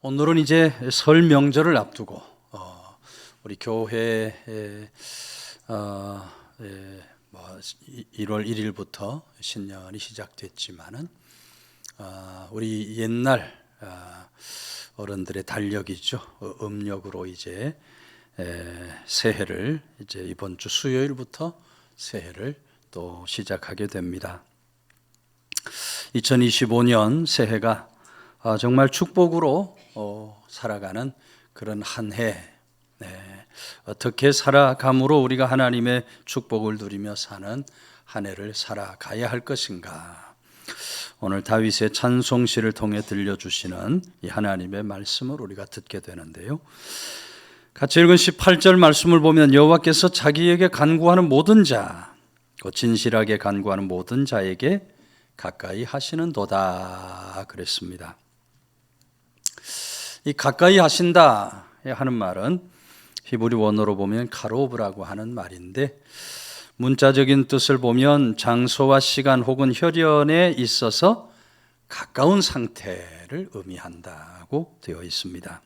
오늘은 이제 설 명절을 앞두고 우리 교회에 1월 1일부터 신년이 시작됐지만은 우리 옛날 어른들의 달력이죠. 음력으로 이제 새해를 이제 이번 주 수요일부터 새해를 또 시작하게 됩니다. 2025년 새해가 정말 축복으로 살아가는 그런 한 해, 어떻게 살아감으로 우리가 하나님의 축복을 누리며 사는 한 해를 살아가야 할 것인가. 오늘 다윗의 찬송시를 통해 들려주시는 이 하나님의 말씀을 우리가 듣게 되는데요. 같이 읽은 18절 말씀을 보면 여호와께서 자기에게 간구하는 모든 자, 진실하게 간구하는 모든 자에게 가까이 하시는도다 그랬습니다. 이 가까이 하신다 하는 말은 히브리 원어로 보면 카로브라고 하는 말인데, 문자적인 뜻을 보면 장소와 시간 혹은 혈연에 있어서 가까운 상태를 의미한다고 되어 있습니다.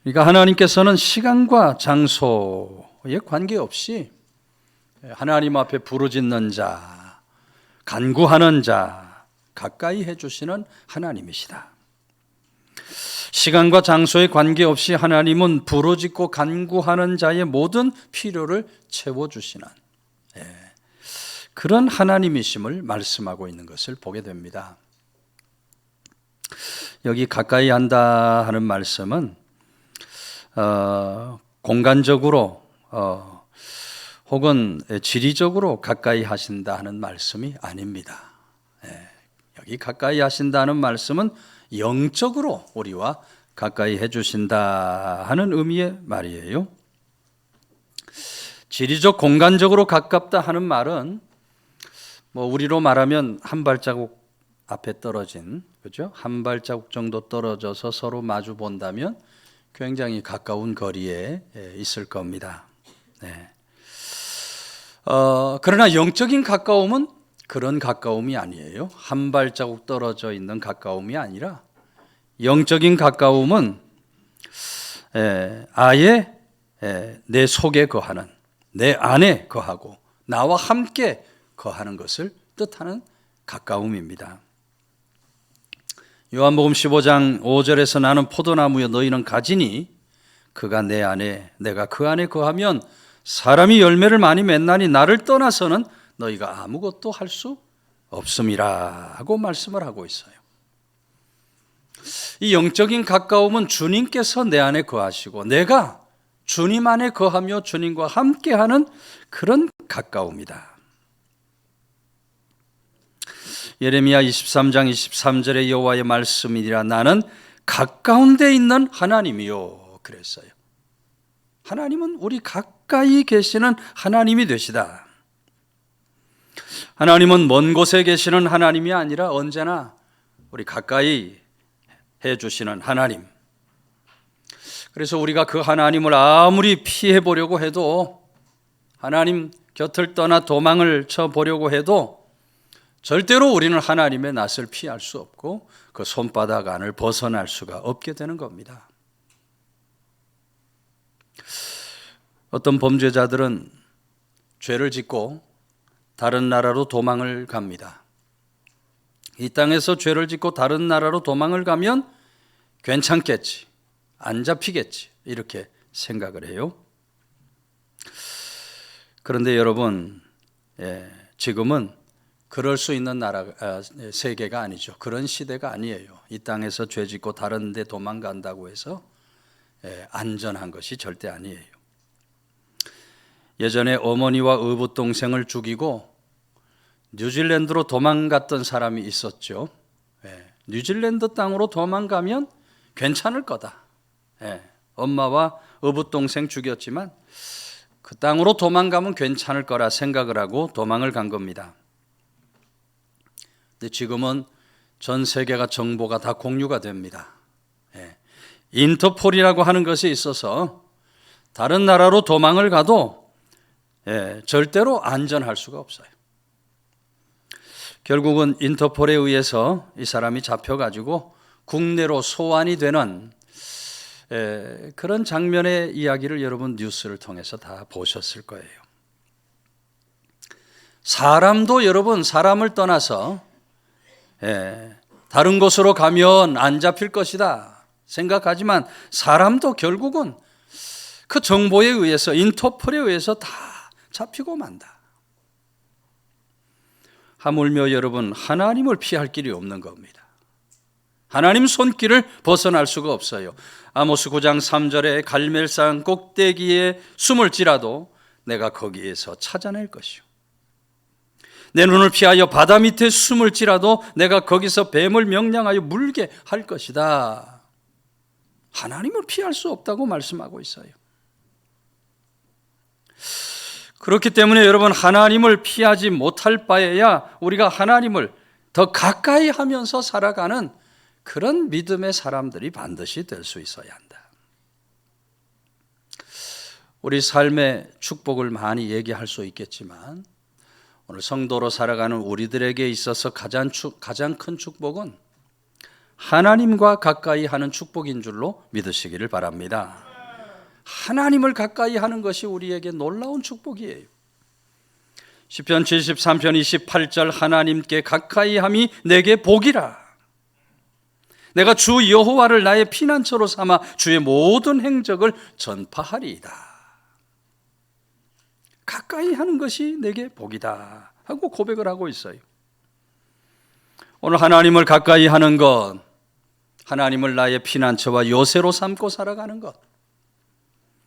그러니까 하나님께서는 시간과 장소에 관계없이 하나님 앞에 부르짖는 자, 간구하는 자, 가까이 해주시는 하나님이시다. 시간과 장소에 관계없이 하나님은 부르짖고 간구하는 자의 모든 필요를 채워주시는 그런 하나님이심을 말씀하고 있는 것을 보게 됩니다. 여기 가까이 한다 하는 말씀은 공간적으로 혹은 지리적으로 가까이 하신다 하는 말씀이 아닙니다. 여기 가까이 하신다는 말씀은 영적으로 우리와 가까이 해주신다 하는 의미의 말이에요. 지리적 공간적으로 가깝다 하는 말은 우리로 말하면 한 발자국 앞에 떨어진, 그죠? 한 발자국 정도 떨어져서 서로 마주 본다면 굉장히 가까운 거리에 있을 겁니다. 그러나 영적인 가까움은 그런 가까움이 아니에요. 한 발자국 떨어져 있는 가까움이 아니라 영적인 가까움은 아예 내 속에 거하는, 내 안에 거하고 나와 함께 거하는 것을 뜻하는 가까움입니다. 요한복음 15장 5절에서 나는 포도나무여 너희는 가지니 그가 내 안에 내가 그 안에 거하면 사람이 열매를 많이 맺나니 나를 떠나서는 너희가 아무것도 할 수 없음이라 하고 말씀을 하고 있어요. 이 영적인 가까움은 주님께서 내 안에 거하시고 내가 주님 안에 거하며 주님과 함께하는 그런 가까움이다. 예레미야 23장 23절의 여호와의 말씀이니라 나는 가까운 데 있는 하나님이요 그랬어요. 하나님은 우리 가까이 계시는 하나님이 되시다. 하나님은 먼 곳에 계시는 하나님이 아니라 언제나 우리 가까이 해주시는 하나님. 그래서 우리가 그 하나님을 아무리 피해 보려고 해도, 하나님 곁을 떠나 도망을 쳐보려고 해도 절대로 우리는 하나님의 낯을 피할 수 없고 그 손바닥 안을 벗어날 수가 없게 되는 겁니다. 어떤 범죄자들은 죄를 짓고 다른 나라로 도망을 갑니다. 이 땅에서 죄를 짓고 다른 나라로 도망을 가면 괜찮겠지, 안 잡히겠지, 이렇게 생각을 해요. 그런데 여러분, 지금은 그럴 수 있는 세계가 아니죠. 그런 시대가 아니에요. 이 땅에서 죄 짓고 다른 데 도망간다고 해서 안전한 것이 절대 아니에요. 예전에 어머니와 의붓 동생을 죽이고 뉴질랜드로 도망갔던 사람이 있었죠. 뉴질랜드 땅으로 도망가면 괜찮을 거다. 엄마와 의붓 동생 죽였지만 그 땅으로 도망가면 괜찮을 거라 생각을 하고 도망을 간 겁니다. 근데 지금은 전 세계가 정보가 다 공유가 됩니다. 인터폴이라고 하는 것이 있어서 다른 나라로 도망을 가도 절대로 안전할 수가 없어요. 결국은 인터폴에 의해서 이 사람이 잡혀가지고 국내로 소환이 되는 그런 장면의 이야기를 여러분 뉴스를 통해서 다 보셨을 거예요. 사람도 여러분 사람을 떠나서 다른 곳으로 가면 안 잡힐 것이다 생각하지만 사람도 결국은 그 정보에 의해서 인터폴에 의해서 다 잡히고 만다. 하물며 여러분 하나님을 피할 길이 없는 겁니다. 하나님 손길을 벗어날 수가 없어요. 아모스 9장 3절에 갈멜산 꼭대기에 숨을지라도 내가 거기에서 찾아낼 것이요. 내 눈을 피하여 바다 밑에 숨을지라도 내가 거기서 뱀을 명령하여 물게 할 것이다. 하나님을 피할 수 없다고 말씀하고 있어요. 그렇기 때문에 여러분 하나님을 피하지 못할 바에야 우리가 하나님을 더 가까이 하면서 살아가는 그런 믿음의 사람들이 반드시 될 수 있어야 한다. 우리 삶의 축복을 많이 얘기할 수 있겠지만 오늘 성도로 살아가는 우리들에게 있어서 가장 큰 축복은 하나님과 가까이 하는 축복인 줄로 믿으시기를 바랍니다. 하나님을 가까이 하는 것이 우리에게 놀라운 축복이에요. 시편 73편 28절 하나님께 가까이 함이 내게 복이라. 내가 주 여호와를 나의 피난처로 삼아 주의 모든 행적을 전파하리이다. 가까이 하는 것이 내게 복이다 하고 고백을 하고 있어요. 오늘 하나님을 가까이 하는 것, 하나님을 나의 피난처와 요새로 삼고 살아가는 것,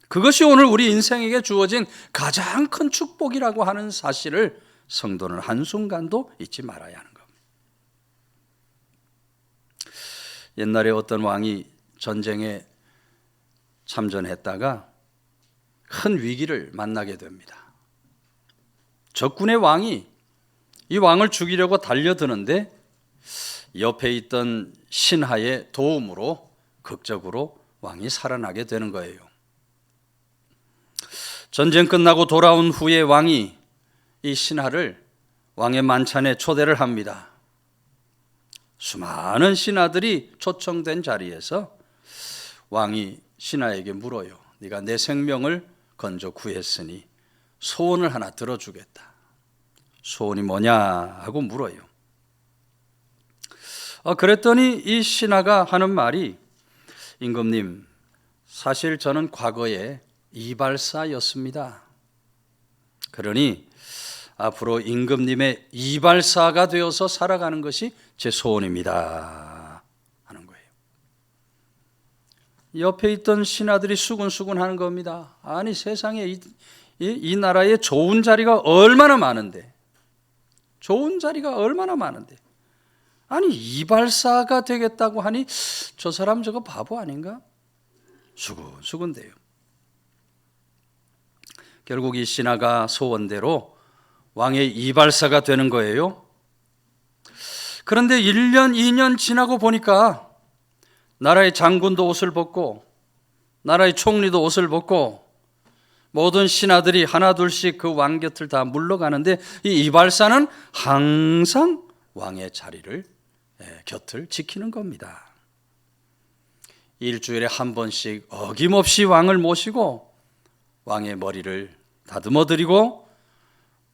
그것이 오늘 우리 인생에게 주어진 가장 큰 축복이라고 하는 사실을 성도는 한순간도 잊지 말아야 하는 겁니다. 옛날에 어떤 왕이 전쟁에 참전했다가 큰 위기를 만나게 됩니다. 적군의 왕이 이 왕을 죽이려고 달려드는데 옆에 있던 신하의 도움으로 극적으로 왕이 살아나게 되는 거예요. 전쟁 끝나고 돌아온 후에 왕이 이 신하를 왕의 만찬에 초대를 합니다. 수많은 신하들이 초청된 자리에서 왕이 신하에게 물어요. 네가 내 생명을 건져 구했으니 소원을 하나 들어주겠다. 소원이 뭐냐 하고 물어요. 그랬더니 이 신하가 하는 말이, 임금님, 사실 저는 과거에 이발사였습니다. 그러니 앞으로 임금님의 이발사가 되어서 살아가는 것이 제 소원입니다 하는 거예요. 옆에 있던 신하들이 수군수군 하는 겁니다. 아니 세상에 이 나라에 좋은 자리가 얼마나 많은데, 아니 이발사가 되겠다고 하니 저 사람 저거 바보 아닌가? 수군수군대요. 결국 이 신하가 소원대로 왕의 이발사가 되는 거예요. 그런데 1년, 2년 지나고 보니까 나라의 장군도 옷을 벗고 나라의 총리도 옷을 벗고 모든 신하들이 하나둘씩 그 왕 곁을 다 물러가는데 이 이발사는 항상 왕의 자리를, 곁을 지키는 겁니다. 일주일에 한 번씩 어김없이 왕을 모시고 왕의 머리를 다듬어 드리고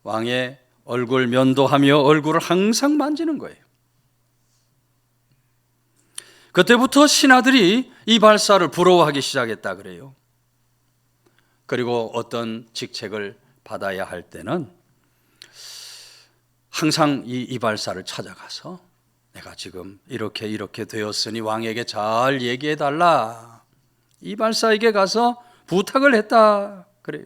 왕의 얼굴 면도하며 얼굴을 항상 만지는 거예요. 그때부터 신하들이 이발사를 부러워하기 시작했다 그래요. 그리고 어떤 직책을 받아야 할 때는 항상 이 이발사를 찾아가서 내가 지금 이렇게 되었으니 왕에게 잘 얘기해 달라. 이발사에게 가서 부탁을 했다 그래요.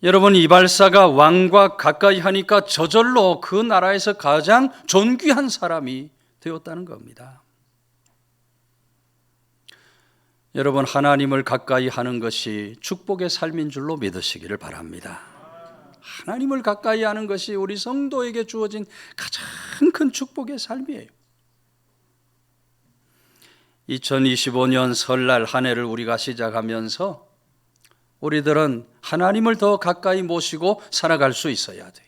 여러분, 이발사가 왕과 가까이 하니까 저절로 그 나라에서 가장 존귀한 사람이 되었다는 겁니다. 여러분, 하나님을 가까이 하는 것이 축복의 삶인 줄로 믿으시기를 바랍니다. 하나님을 가까이 하는 것이 우리 성도에게 주어진 가장 큰 축복의 삶이에요. 2025년 설날 한 해를 우리가 시작하면서 우리들은 하나님을 더 가까이 모시고 살아갈 수 있어야 돼요.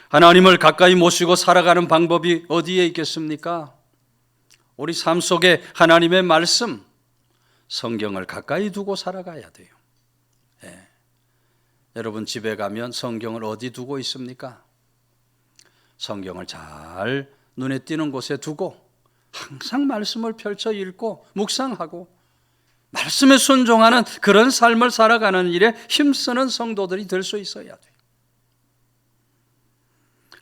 하나님을 가까이 모시고 살아가는 방법이 어디에 있겠습니까? 우리 삶 속에 하나님의 말씀, 성경을 가까이 두고 살아가야 돼요. 예. 여러분 집에 가면 성경을 어디 두고 있습니까? 성경을 잘 눈에 띄는 곳에 두고 항상 말씀을 펼쳐 읽고 묵상하고 말씀에 순종하는 그런 삶을 살아가는 일에 힘쓰는 성도들이 될 수 있어야 돼요.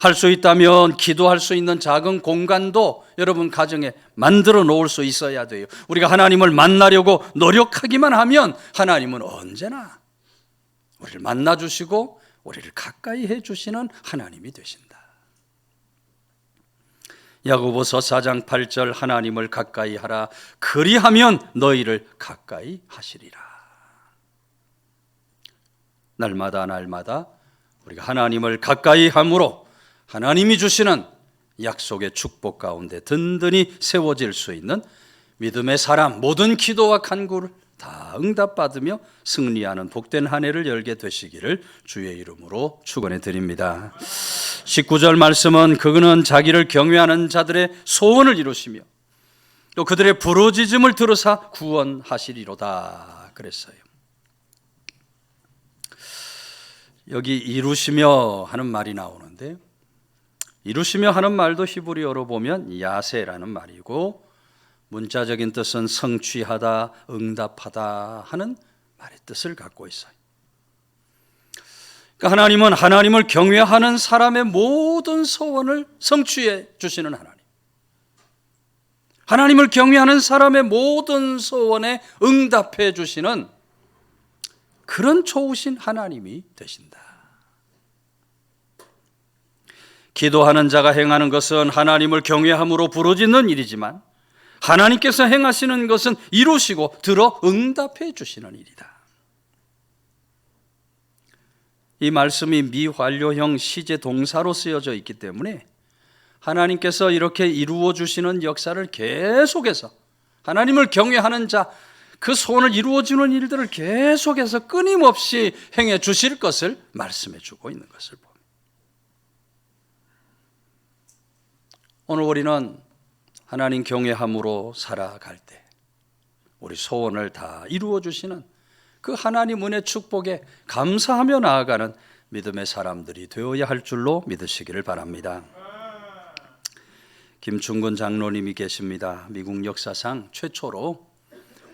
할 수 있다면 기도할 수 있는 작은 공간도 여러분 가정에 만들어 놓을 수 있어야 돼요. 우리가 하나님을 만나려고 노력하기만 하면 하나님은 언제나 우리를 만나주시고 우리를 가까이 해주시는 하나님이 되신다. 야고보서 4장 8절 하나님을 가까이 하라 그리하면 너희를 가까이 하시리라. 날마다 우리가 하나님을 가까이 함으로 하나님이 주시는 약속의 축복 가운데 든든히 세워질 수 있는 믿음의 사람, 모든 기도와 간구를 다 응답받으며 승리하는 복된 한 해를 열게 되시기를 주의 이름으로 축원해 드립니다. 19절 말씀은 그는 자기를 경외하는 자들의 소원을 이루시며 또 그들의 부르짖음을 들으사 구원하시리로다 그랬어요. 여기 이루시며 하는 말이 나오는데, 이루시며 하는 말도 히브리어로 보면 야세라는 말이고 문자적인 뜻은 성취하다, 응답하다 하는 말의 뜻을 갖고 있어요. 그러니까 하나님은 하나님을 경외하는 사람의 모든 소원을 성취해 주시는 하나님, 하나님을 경외하는 사람의 모든 소원에 응답해 주시는 그런 좋으신 하나님이 되신다. 기도하는 자가 행하는 것은 하나님을 경외함으로 부르짖는 일이지만 하나님께서 행하시는 것은 이루시고 들어 응답해 주시는 일이다. 이 말씀이 미완료형 시제 동사로 쓰여져 있기 때문에 하나님께서 이렇게 이루어 주시는 역사를 계속해서 하나님을 경외하는 자, 그 소원을 이루어주는 일들을 계속해서 끊임없이 행해 주실 것을 말씀해 주고 있는 것을 봅니다. 오늘 우리는 하나님 경외함으로 살아갈 때 우리 소원을 다 이루어 주시는 그 하나님 은혜 축복에 감사하며 나아가는 믿음의 사람들이 되어야 할 줄로 믿으시기를 바랍니다. 김충근 장로님이 계십니다. 미국 역사상 최초로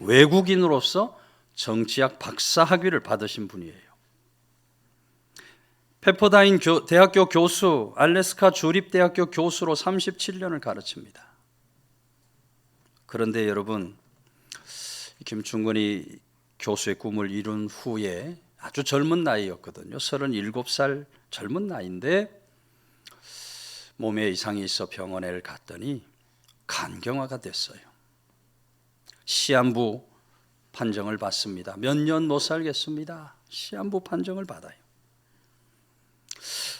외국인으로서 정치학 박사 학위를 받으신 분이에요. 페퍼다인 대학교 교수, 알래스카 주립대학교 교수로 37년을 가르칩니다. 그런데 여러분, 김충근이 교수의 꿈을 이룬 후에 아주 젊은 나이였거든요. 37살 젊은 나이인데 몸에 이상이 있어 병원에 갔더니 간경화가 됐어요. 시한부 판정을 받습니다. 몇 년 못 살겠습니다. 시한부 판정을 받아요.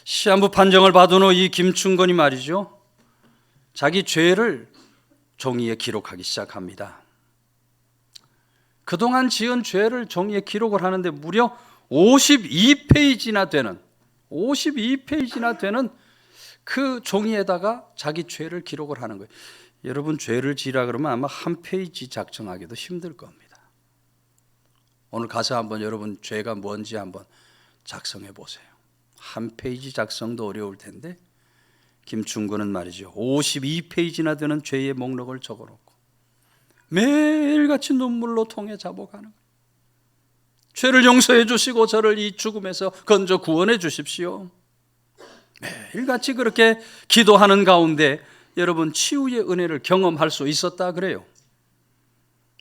시한부 판정을 받은 후 이 김충근이 말이죠, 자기 죄를 종이에 기록하기 시작합니다. 그동안 지은 죄를 종이에 기록을 하는데 무려 52페이지나 되는 그 종이에다가 자기 죄를 기록을 하는 거예요. 여러분, 죄를 지라 그러면 아마 한 페이지 작성하기도 힘들 겁니다. 오늘 가서 한번 여러분 죄가 뭔지 한번 작성해 보세요. 한 페이지 작성도 어려울 텐데 김충근은 말이죠, 52페이지나 되는 죄의 목록을 적어놓고 매일같이 눈물로 통해 잡아가는 거예요. 죄를 용서해 주시고 저를 이 죽음에서 건져 구원해 주십시오. 매일같이 그렇게 기도하는 가운데 여러분 치유의 은혜를 경험할 수 있었다 그래요.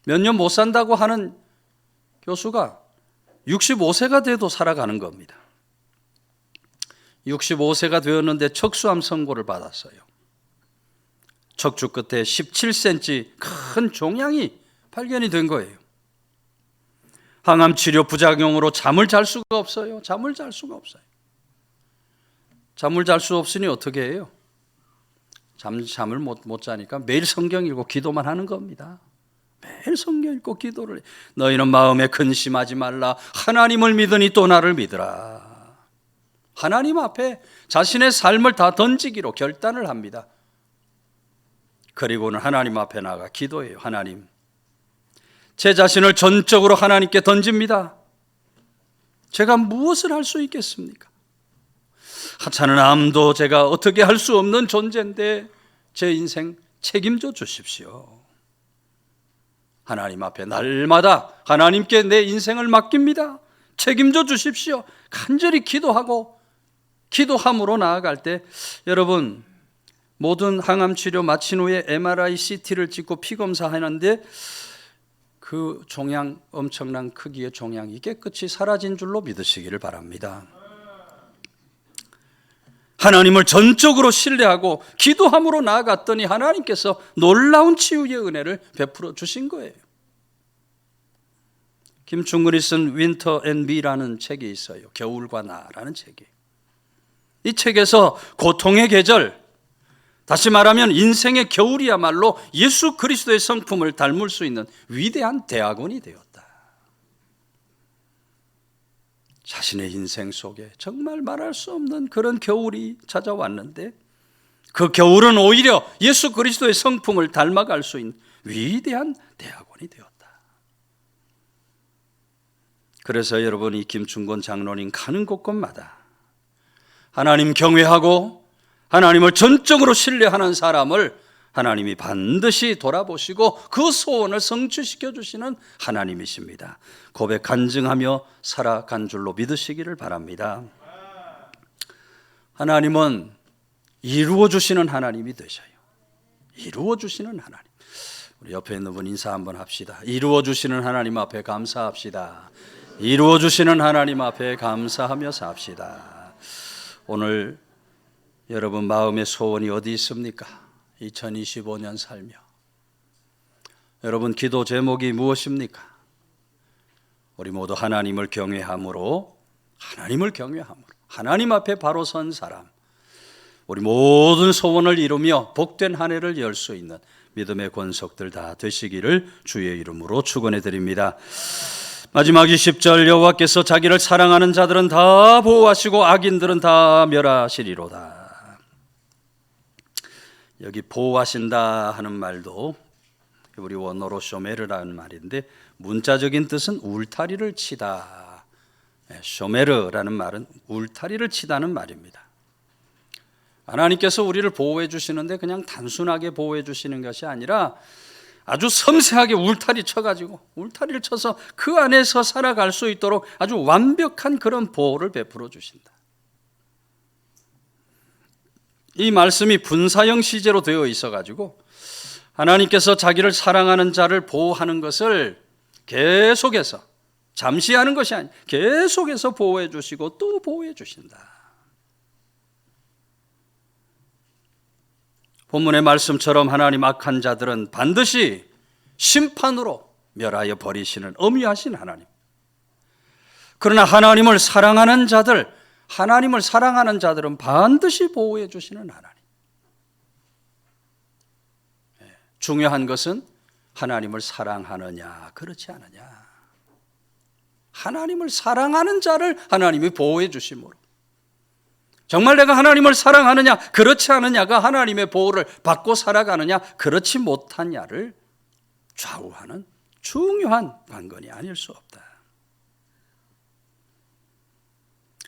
몇 년 못 산다고 하는 교수가 65세가 돼도 살아가는 겁니다. 65세가 되었는데 척수암 선고를 받았어요. 척추 끝에 17cm 큰 종양이 발견이 된 거예요. 항암 치료 부작용으로 잠을 잘 수가 없어요. 잠을 잘 수 없으니 어떻게 해요? 잠을 못 자니까 매일 성경 읽고 기도만 하는 겁니다. 매일 성경 읽고 기도를 해. 너희는 마음에 근심하지 말라. 하나님을 믿으니 또 나를 믿으라. 하나님 앞에 자신의 삶을 다 던지기로 결단을 합니다. 그리고는 하나님 앞에 나가 기도해요. 하나님, 제 자신을 전적으로 하나님께 던집니다. 제가 무엇을 할 수 있겠습니까? 하찮은 암도 제가 어떻게 할 수 없는 존재인데 제 인생 책임져 주십시오. 하나님 앞에 날마다 하나님께 내 인생을 맡깁니다. 책임져 주십시오. 간절히 기도함으로 나아갈 때, 여러분, 모든 항암 치료 마친 후에 MRI, CT를 찍고 피 검사하는데 그 종양, 엄청난 크기의 종양이 깨끗이 사라진 줄로 믿으시기를 바랍니다. 하나님을 전적으로 신뢰하고 기도함으로 나아갔더니 하나님께서 놀라운 치유의 은혜를 베풀어 주신 거예요. 김충근이 쓴 윈터 앤 미라는 책이 있어요. 겨울과 나라는 책이. 이 책에서 고통의 계절, 다시 말하면 인생의 겨울이야말로 예수 그리스도의 성품을 닮을 수 있는 위대한 대학원이 되었다. 자신의 인생 속에 정말 말할 수 없는 그런 겨울이 찾아왔는데 그 겨울은 오히려 예수 그리스도의 성품을 닮아갈 수 있는 위대한 대학원이 되었다. 그래서 여러분, 이 김충곤 장로님 가는 곳곳마다 하나님 경외하고 하나님을 전적으로 신뢰하는 사람을 하나님이 반드시 돌아보시고 그 소원을 성취시켜 주시는 하나님이십니다. 고백 간증하며 살아간 줄로 믿으시기를 바랍니다. 하나님은 이루어 주시는 하나님이 되셔요. 이루어 주시는 하나님. 우리 옆에 있는 분 인사 한번 합시다. 이루어 주시는 하나님 앞에 감사합시다. 이루어 주시는 하나님 앞에 감사하며 삽시다. 오늘 여러분 마음의 소원이 어디 있습니까? 2025년 살며 여러분 기도 제목이 무엇입니까? 우리 모두 하나님을 경외함으로 하나님 앞에 바로 선 사람, 우리 모든 소원을 이루며 복된 한 해를 열 수 있는 믿음의 권속들 다 되시기를 주의 이름으로 축원해 드립니다. 마지막 20절, 여호와께서 자기를 사랑하는 자들은 다 보호하시고 악인들은 다 멸하시리로다. 여기 보호하신다 하는 말도 우리 원어로 쇼메르라는 말인데 문자적인 뜻은 울타리를 치다. 쇼메르라는 말은 울타리를 치다는 말입니다. 하나님께서 우리를 보호해 주시는데 그냥 단순하게 보호해 주시는 것이 아니라 아주 섬세하게 울타리를 쳐서 그 안에서 살아갈 수 있도록 아주 완벽한 그런 보호를 베풀어 주신다. 이 말씀이 분사형 시제로 되어 있어가지고 하나님께서 자기를 사랑하는 자를 보호하는 것을 계속해서 잠시 하는 것이 아니라 계속해서 보호해 주시고 또 보호해 주신다. 본문의 말씀처럼 하나님 악한 자들은 반드시 심판으로 멸하여 버리시는 엄위하신 하나님. 그러나 하나님을 사랑하는 자들은 반드시 보호해 주시는 하나님. 중요한 것은 하나님을 사랑하느냐 그렇지 않느냐. 하나님을 사랑하는 자를 하나님이 보호해 주심으로 정말 내가 하나님을 사랑하느냐 그렇지 않느냐가 하나님의 보호를 받고 살아가느냐 그렇지 못하냐를 좌우하는 중요한 관건이 아닐 수 없다.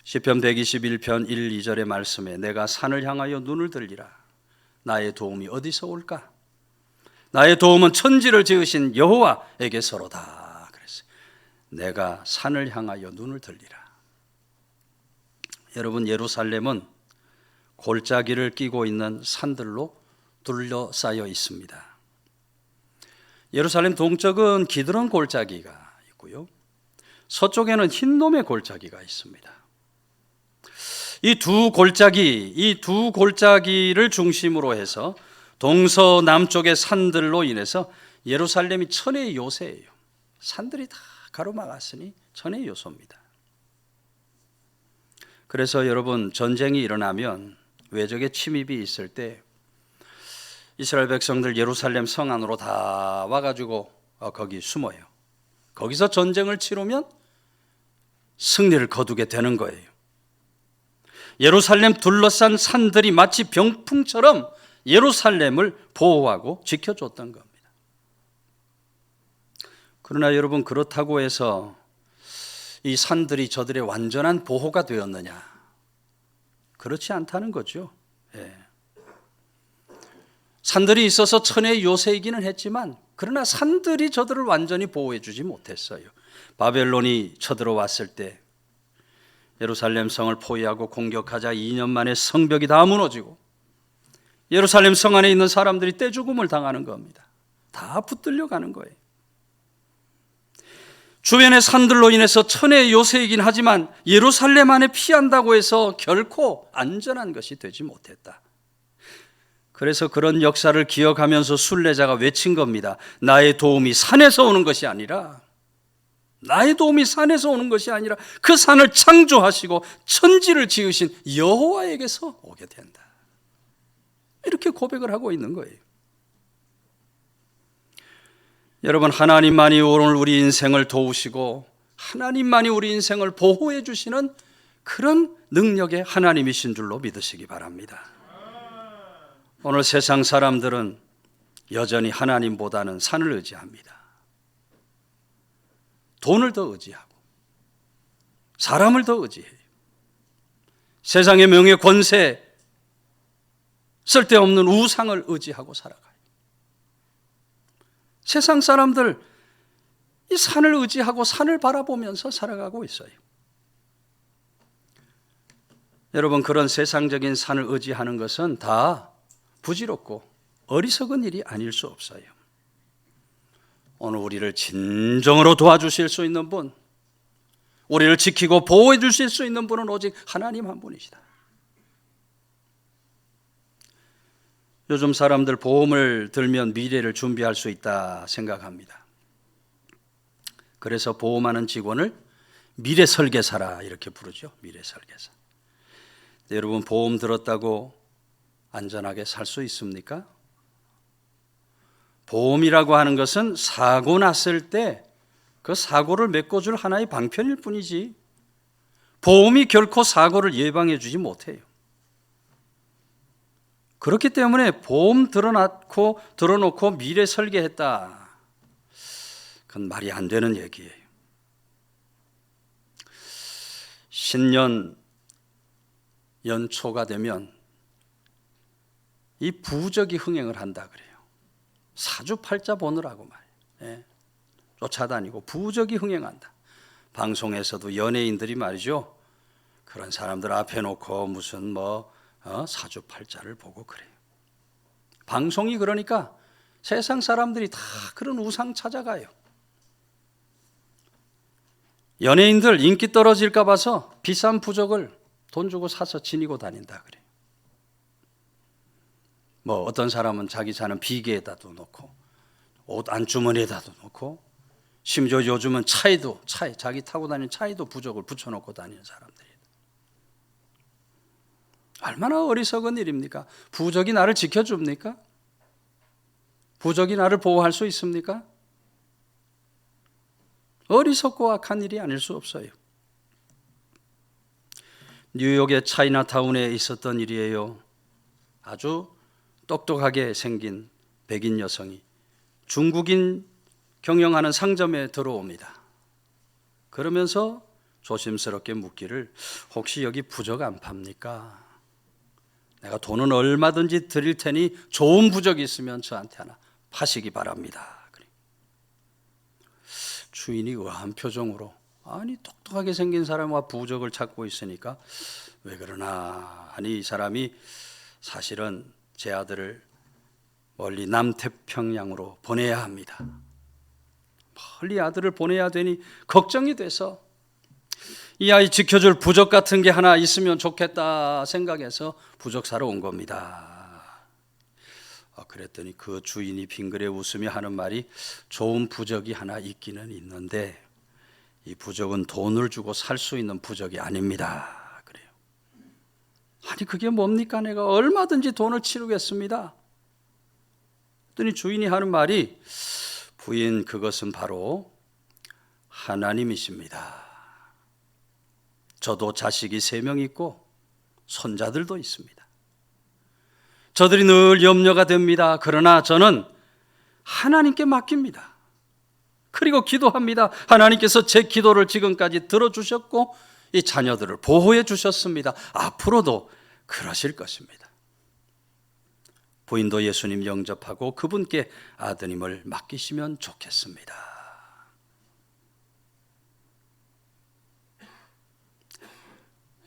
시편 121편 1, 2절의 말씀에 내가 산을 향하여 눈을 들리라. 나의 도움이 어디서 올까? 나의 도움은 천지를 지으신 여호와에게서로다. 그랬어요. 내가 산을 향하여 눈을 들리라. 여러분, 예루살렘은 골짜기를 끼고 있는 산들로 둘러싸여 있습니다. 예루살렘 동쪽은 기드론 골짜기가 있고요, 서쪽에는 흰놈의 골짜기가 있습니다. 이 두 골짜기를 중심으로 해서 동서남쪽의 산들로 인해서 예루살렘이 천혜의 요새예요. 산들이 다 가로막았으니 천혜의 요소입니다. 그래서 여러분, 전쟁이 일어나면 외적의 침입이 있을 때 이스라엘 백성들 예루살렘 성 안으로 다 와가지고 거기 숨어요. 거기서 전쟁을 치르면 승리를 거두게 되는 거예요. 예루살렘 둘러싼 산들이 마치 병풍처럼 예루살렘을 보호하고 지켜줬던 겁니다. 그러나 여러분, 그렇다고 해서 이 산들이 저들의 완전한 보호가 되었느냐? 그렇지 않다는 거죠. 예. 산들이 있어서 천혜의 요새이기는 했지만 그러나 산들이 저들을 완전히 보호해 주지 못했어요. 바벨론이 쳐들어왔을 때 예루살렘 성을 포위하고 공격하자 2년 만에 성벽이 다 무너지고 예루살렘 성 안에 있는 사람들이 떼죽음을 당하는 겁니다. 다 붙들려 가는 거예요. 주변의 산들로 인해서 천혜의 요새이긴 하지만 예루살렘 안에 피한다고 해서 결코 안전한 것이 되지 못했다. 그래서 그런 역사를 기억하면서 순례자가 외친 겁니다. 나의 도움이 산에서 오는 것이 아니라, 나의 도움이 산에서 오는 것이 아니라 그 산을 창조하시고 천지를 지으신 여호와에게서 오게 된다. 이렇게 고백을 하고 있는 거예요. 여러분, 하나님만이 오늘 우리 인생을 도우시고 하나님만이 우리 인생을 보호해 주시는 그런 능력의 하나님이신 줄로 믿으시기 바랍니다. 오늘 세상 사람들은 여전히 하나님보다는 산을 의지합니다. 돈을 더 의지하고 사람을 더 의지해요. 세상의 명예, 권세, 쓸데없는 우상을 의지하고 살아가요. 세상 사람들 이 산을 의지하고 산을 바라보면서 살아가고 있어요. 여러분, 그런 세상적인 산을 의지하는 것은 다 부질없고 어리석은 일이 아닐 수 없어요. 오늘 우리를 진정으로 도와주실 수 있는 분, 우리를 지키고 보호해 주실 수 있는 분은 오직 하나님 한 분이시다. 요즘 사람들 보험을 들면 미래를 준비할 수 있다 생각합니다. 그래서 보험하는 직원을 미래 설계사라 이렇게 부르죠. 미래 설계사. 여러분, 보험 들었다고 안전하게 살 수 있습니까? 보험이라고 하는 것은 사고 났을 때 그 사고를 메꿔줄 하나의 방편일 뿐이지 보험이 결코 사고를 예방해 주지 못해요. 그렇기 때문에 보험 들어놓고 미래 설계했다, 그건 말이 안 되는 얘기예요. 신년 연초가 되면 이 부적이 흥행을 한다 그래요. 사주팔자 보느라고 말이에요. 예. 쫓아다니고 부적이 흥행한다. 방송에서도 연예인들이 말이죠, 그런 사람들 앞에 놓고 무슨 사주팔자를 보고 그래요. 방송이 그러니까 세상 사람들이 다 그런 우상 찾아가요. 연예인들 인기 떨어질까 봐서 비싼 부적을 돈 주고 사서 지니고 다닌다 그래요. 어떤 사람은 자기 사는 비계에다도 놓고 옷 안주머니에다도 놓고 심지어 요즘은 차에도 자기 타고 다니는 차에도 부적을 붙여놓고 다니는 사람들이 얼마나 어리석은 일입니까? 부적이 나를 지켜줍니까? 부적이 나를 보호할 수 있습니까? 어리석고 악한 일이 아닐 수 없어요. 뉴욕의 차이나타운에 있었던 일이에요. 아주 똑똑하게 생긴 백인 여성이 중국인 경영하는 상점에 들어옵니다. 그러면서 조심스럽게 묻기를, 혹시 여기 부적 안 팝니까? 내가 돈은 얼마든지 드릴 테니 좋은 부적이 있으면 저한테 하나 파시기 바랍니다. 주인이 의아한 표정으로, 아니 똑똑하게 생긴 사람과 부적을 찾고 있으니까 왜 그러나, 아니 이 사람이 사실은 제 아들을 멀리 남태평양으로 보내야 합니다. 멀리 아들을 보내야 되니 걱정이 돼서 이 아이 지켜줄 부적 같은 게 하나 있으면 좋겠다 생각해서 부적 사러 온 겁니다. 그랬더니 그 주인이 빙그레 웃으며 하는 말이, 좋은 부적이 하나 있기는 있는데 이 부적은 돈을 주고 살 수 있는 부적이 아닙니다. 그래요. 아니 그게 뭡니까? 내가 얼마든지 돈을 치르겠습니다. 그랬더니 주인이 하는 말이, 부인, 그것은 바로 하나님이십니다. 저도 자식이 3명 있고 손자들도 있습니다. 저들이 늘 염려가 됩니다. 그러나 저는 하나님께 맡깁니다. 그리고 기도합니다. 하나님께서 제 기도를 지금까지 들어주셨고 이 자녀들을 보호해 주셨습니다. 앞으로도 그러실 것입니다. 부인도 예수님 영접하고 그분께 아드님을 맡기시면 좋겠습니다.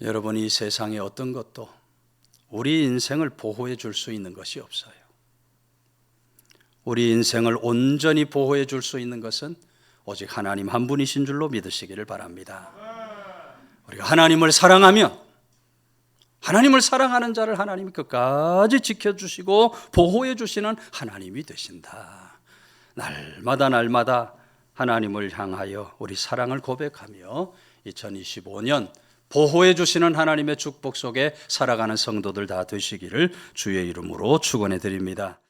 여러분, 이 세상에 어떤 것도 우리 인생을 보호해 줄 수 있는 것이 없어요. 우리 인생을 온전히 보호해 줄 수 있는 것은 오직 하나님 한 분이신 줄로 믿으시기를 바랍니다. 우리가 하나님을 사랑하면 하나님을 사랑하는 자를 하나님이 끝까지 지켜주시고 보호해 주시는 하나님이 되신다. 날마다 하나님을 향하여 우리 사랑을 고백하며 2025년 보호해 주시는 하나님의 축복 속에 살아가는 성도들 다 되시기를 주의 이름으로 축원해 드립니다.